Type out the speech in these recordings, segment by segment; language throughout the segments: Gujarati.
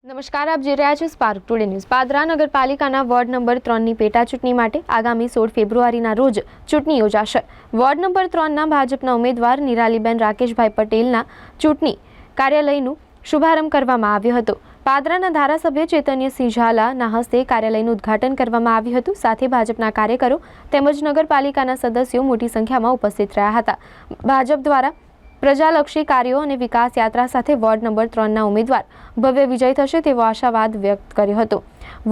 નમસ્કાર, આપ જોઈ રહ્યા છો સ્પાર્ક ટુડે ન્યૂઝ। પાદરા નગરપાલિકાના વોર્ડ નંબર 3ની પેટા ચૂંટણી માટે આગામી 16 ફેબ્રુઆરીના રોજ ચૂંટણી યોજાશે। વોર્ડ નંબર 3ના ભાજપના ઉમેદવાર નિરાલીબેન રાકેશભાઈ પટેલના ચૂંટણી કાર્યાલયનું શુભારંભ કરવામાં આવ્યો હતો। પાદરાના ધારાસભ્ય ચેતન્યસિંહ ઝાલાના હસ્તે કાર્યાલયનું ઉદ્ઘાટન કરવામાં આવ્યું હતું। સાથે ભાજપના કાર્યકરો તેમજ નગરપાલિકાના સદસ્યો મોટી સંખ્યામાં ઉપસ્થિત રહ્યા હતા। ભાજપ દ્વારા પ્રજાલક્ષી કાર્યો અને વિકાસ યાત્રા સાથે વોર્ડ નંબર 3ના ઉમેદવાર ભવ્ય વિજય થશે તેવો આશાવાદ વ્યક્ત કર્યો હતો।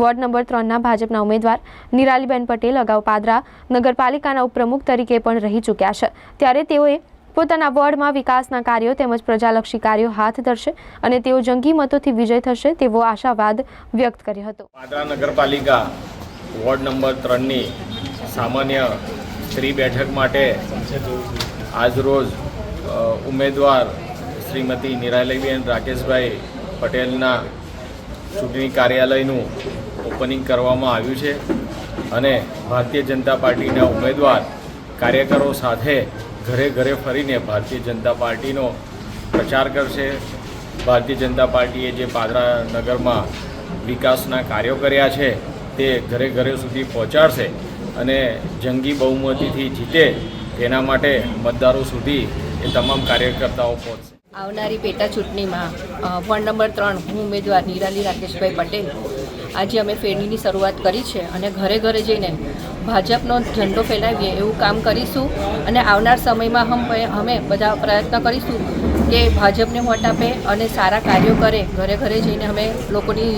વોર્ડ નંબર 3ના ભાજપના ઉમેદવાર નિરાલીબેન પટેલ અગાઉ પાદરા નગરપાલિકાના ઉપપ્રમુખ તરીકે પણ રહી ચૂક્યા છે, ત્યારે તેઓએ પોતાના વોર્ડમાં વિકાસના કાર્યો તેમજ પ્રજાલક્ષી કાર્યો હાથ ધરશે અને તેઓ જંગી મતોથી વિજય થશે તેવો આશાવાદ વ્યક્ત કર્યો હતો। પાદરા નગરપાલિકા વોર્ડ નંબર 3ની સામાન્ય સ્ત્રી બેઠક માટે આજરોજ ઉમેદવાર શ્રીમતી નિરાલીબેન રાકેશભાઈ પટેલના ચૂંટણી કાર્યાલયનું ઓપનિંગ કરવામાં આવ્યું છે અને ભારતીય જનતા પાર્ટીના ઉમેદવાર કાર્યકરો સાથે ઘરે ઘરે ફરીને ભારતીય જનતા પાર્ટીનો પ્રચાર કરશે। ભારતીય જનતા પાર્ટીએ જે પાદરા નગરમાં વિકાસના કાર્યો કર્યા છે તે ઘરે ઘરે સુધી પહોંચાડશે અને જંગી બહુમતીથી જીતે તેના માટે મતદારો સુધી એ તમામ કાર્યકર્તાઓ પહોંચશે। આવનારી પેટા ચૂંટણીમાં વોર્ડ નંબર 3 હું ઉમેદવાર નિરાલી રાકેશભાઈ પટેલ આજે અમે ફેરણીની શરૂઆત કરી છે અને ઘરે ઘરે જઈને ભાજપનો ઝંડો ફેલાવીએ એવું કામ કરીશું અને આવનાર સમયમાં અમે બધા પ્રયત્ન કરીશું કે ભાજપને વોટ આપે અને સારા કાર્યો કરે। ઘરે ઘરે જઈને અમે લોકોની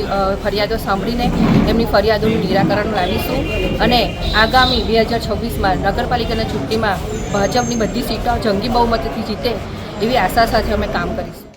ફરિયાદો સાંભળીને એમની ફરિયાદોનું નિરાકરણ લાવીશું અને આગામી 2026માં નગરપાલિકાના ચૂંટણીમાં ભાજપની બધી સીટો જંગી બહુમતીથી જીતે એવી આશા સાથે અમે કામ કરીશું।